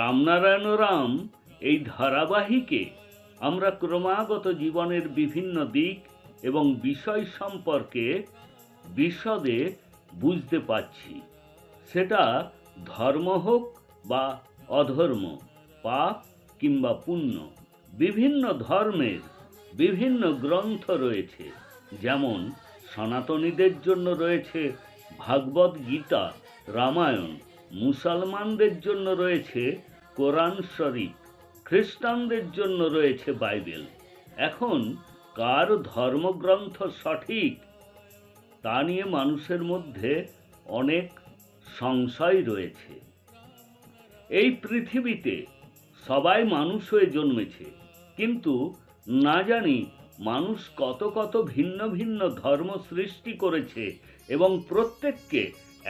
রামনারায়ণ রাম এই ধারাবাহিকে আমরা ক্রমাগত জীবনের বিভিন্ন দিক এবং বিষয় সম্পর্কে বিশদে বুঝতে পারছি। সেটা ধর্ম হোক বা অধর্ম, পাপ কিংবা পুণ্য। বিভিন্ন ধর্মের বিভিন্ন গ্রন্থ রয়েছে, যেমন সনাতনীদের জন্য রয়েছে ভাগবত গীতা, রামায়ণ। মুসলমানদের জন্য রয়েছে কোরআন শরীফ, খ্রিস্টানদের জন্য রয়েছে বাইবেল। এখন কার ধর্মগ্রন্থ সঠিক তা নিয়ে মানুষের মধ্যে অনেক সংশয় রয়েছে। এই পৃথিবীতে সবাই মানুষ হয়ে জন্মেছে, কিন্তু না জানি মানুষ কত কত ভিন্ন ভিন্ন ধর্ম সৃষ্টি করেছে এবং প্রত্যেককে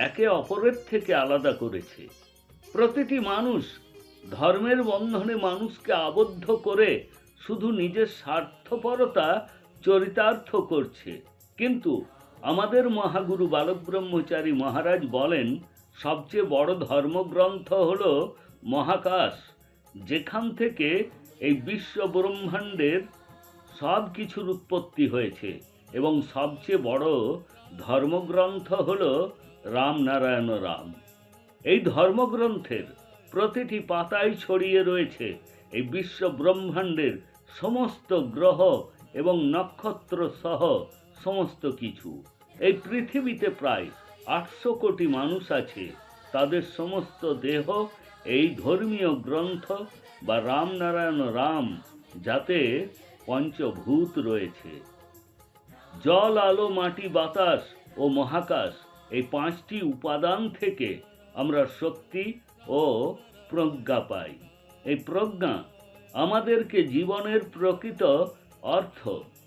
একে অপরের থেকে আলাদা করেছে। প্রতিটি মানুষ ধর্মের বন্ধনে মানুষকে আবদ্ধ করে শুধু নিজের স্বার্থপরতা চরিতার্থ করছে। কিন্তু আমাদের মহাগুরু বালক ব্রহ্মচারী মহারাজ বলেন, সবচেয়ে বড় ধর্মগ্রন্থ হল মহাকাশ, যেখান থেকে এই বিশ্ব ব্রহ্মাণ্ডের সব কিছুর উৎপত্তি হয়েছে, এবং সবচেয়ে বড় ধর্মগ্রন্থ হল রামনারায়ণ রাম। এই ধর্মগ্রন্থের প্রতিটি পাতায় ছড়িয়ে রয়েছে এই বিশ্ব ব্রহ্মাণ্ডের সমস্ত গ্রহ এবং নক্ষত্র সহ সমস্ত কিছু। এই পৃথিবীতে প্রায় 800 কোটি মানুষ আছে, তাদের সমস্ত দেহ এই ধর্মীয় গ্রন্থ বা রামনারায়ণ রাম, যাতে পঞ্চভূত রয়েছে। জল, আলো, মাটি, বাতাস ও মহাকাশ, এই 5টি উপাদান থেকে আমরা শক্তি ও প্রজ্ঞা পাই। এই প্রজ্ঞা আমাদেরকে জীবনের প্রকৃত অর্থ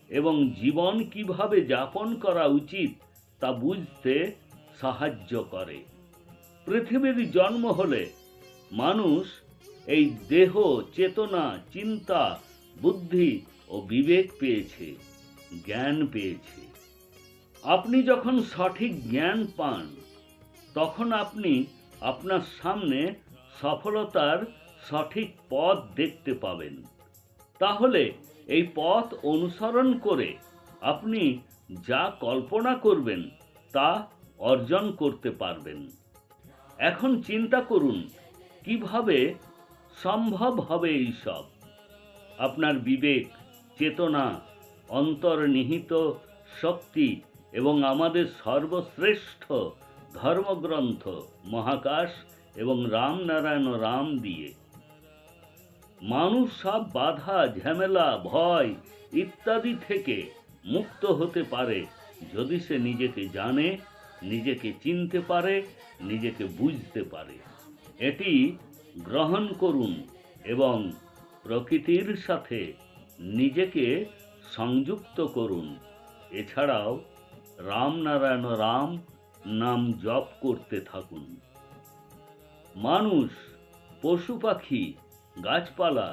এবং জীবন কিভাবে যাপন করা উচিত তা বুঝতে সাহায্য করে। পৃথিবীর জন্ম হলে মানুষ এই দেহ, চেতনা, চিন্তা, বুদ্ধি ও বিবেক পেয়েছে, জ্ঞান পেয়েছে। আপনি যখন সঠিক জ্ঞান পান, তখন আপনি আপনার সামনে সফলতার সঠিক পথ দেখতে পাবেন। তাহলে এই পথ অনুসরণ করে আপনি যা কল্পনা করবেন তা অর্জন করতে পারবেন। এখন চিন্তা করুন কিভাবে সম্ভব হবে এইসব। আপনার বিবেক, চেতনা, অন্তর্নিহিত শক্তি এবং আমাদের সর্বশ্রেষ্ঠ ধর্মগ্রন্থ মহাকাশ এবং রামনারায়ণ রাম দিয়ে মানুষ সব বাধা, ঝামেলা, ভয় ইত্যাদি থেকে মুক্ত হতে পারে যদি সে নিজেকে জানে, নিজেকে চিনতে পারে, নিজেকে বুঝতে পারে। এটি গ্রহণ করুন এবং প্রকৃতির সাথে নিজেকে সংযুক্ত করুন। এছাড়াও রামনারায়ণ রাম নাম জপ করতে থাকুন। মানুষ, পশু পাখি, গাছপালা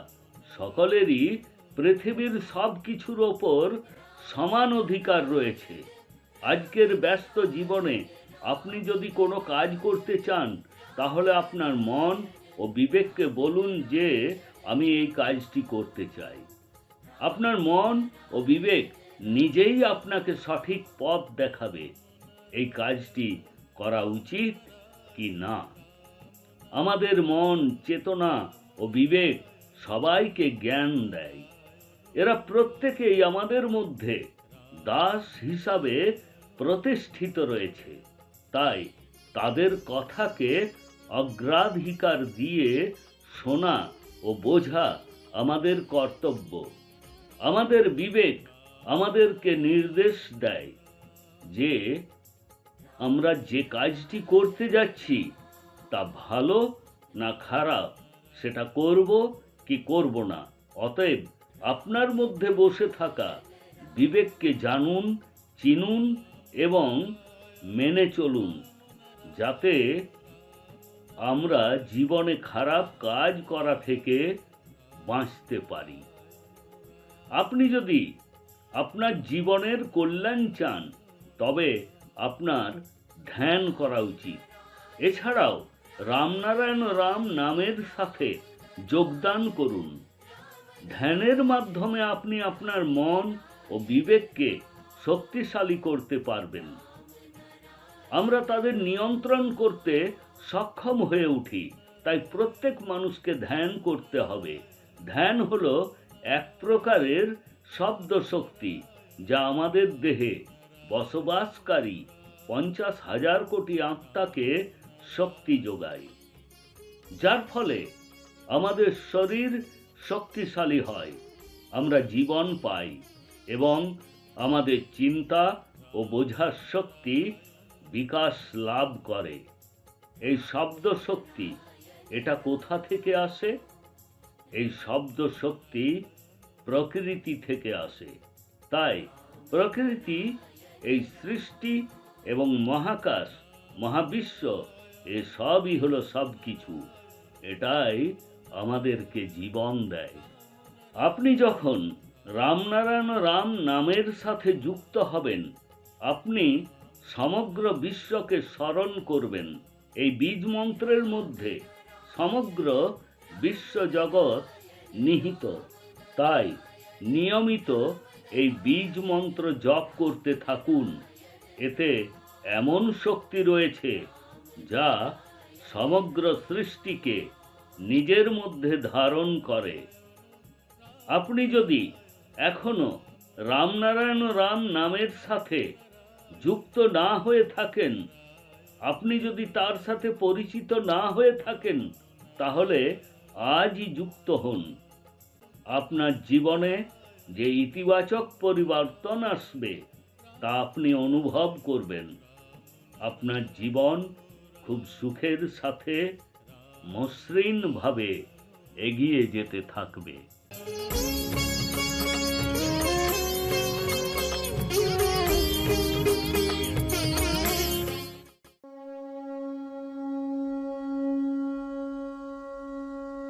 সকলেরই পৃথিবীর সব কিছুর ওপর সমান অধিকার রয়েছে। আজকের ব্যস্ত জীবনে আপনি যদি কোনো কাজ করতে চান, তাহলে আপনার মন ও বিবেককে বলুন যে আমি এই কাজটি করতে চাই। আপনার মন ও বিবেক নিজেই আপনাকে সঠিক পথ দেখাবে এই কাজটি করা উচিত কি না। আমাদের মন, চেতনা ও বিবেক সবাইকে জ্ঞান দেয়। এরা প্রত্যেকেই আমাদের মধ্যে দাস হিসাবে প্রতিষ্ঠিত রয়েছে। তাই তাদের কথাকে অগ্রাধিকার দিয়ে শোনা ও বোঝা আমাদের কর্তব্য। আমাদের বিবেক আমাদেরকে নির্দেশ দেয় যে আমরা যে কাজটি করতে যাচ্ছি তা ভালো না খারাপ, সেটা করব কি করব না। অতএব আপনার মধ্যে বসে থাকা বিবেককে জানুন, চিনুন এবং মেনে চলুন, যাতে আমরা জীবনে খারাপ কাজ করা থেকে বাঁচতে পারি। আপনি যদি আপনার জীবনের কল্যাণ চান, তবে আপনার ধ্যান করা উচিত। এছাড়াও রামনারায়ণ রাম নামের সাথে যোগদান করুন। ধ্যানের মাধ্যমে আপনি আপনার মন ও বিবেককে শক্তিশালী করতে পারবেন। আমরা তাদের নিয়ন্ত্রণ করতে সক্ষম হয়ে উঠি, তাই প্রত্যেক মানুষকে ধ্যান করতে হবে। ধ্যান হলো এক প্রকারের শব্দ শক্তি, যা আমাদের দেহে বসবাসকারী 50,000 কোটি আত্মাকে শক্তি যোগায়, যার ফলে আমাদের শরীর শক্তিশালী হয়, আমরা জীবন পাই এবং আমাদের চিন্তা ও বোঝার শক্তি বিকাশ লাভ করে। এই শব্দ শক্তি এটা কোথা থেকে আসে? এই শব্দ শক্তি প্রকৃতি থেকে আসে। তাই প্রকৃতি, এই সৃষ্টি এবং মহাকাশ, মহাবিশ্ব, এসবই হলো সবকিছু। এটাই আমাদেরকে জীবন দেয়। আপনি যখন রামনারায়ণ রাম নামের সাথে যুক্ত হবেন, আপনি সমগ্র বিশ্বকে স্মরণ করবেন। এই বীজ মন্ত্রের মধ্যে সমগ্র বিশ্বজগৎ নিহিত। তাই নিয়মিত এই বীজ মন্ত্র জপ করতে থাকুন। এতে এমন শক্তি রয়েছে যা সমগ্র সৃষ্টিকে নিজের মধ্যে ধারণ করে। আপনি যদি এখনো রামনারায়ণ রাম নামের সাথে যুক্ত না হয়ে থাকেন, আপনি যদি তার সাথে পরিচিত না হয়ে থাকেন, তাহলে আজই যুক্ত হন। আপনার জীবনে যে ইতিবাচক পরিবর্তন আসবে তা আপনি অনুভব করবেন। আপনার জীবন খুব সুখের সাথে মসৃণভাবে এগিয়ে যেতে থাকবে।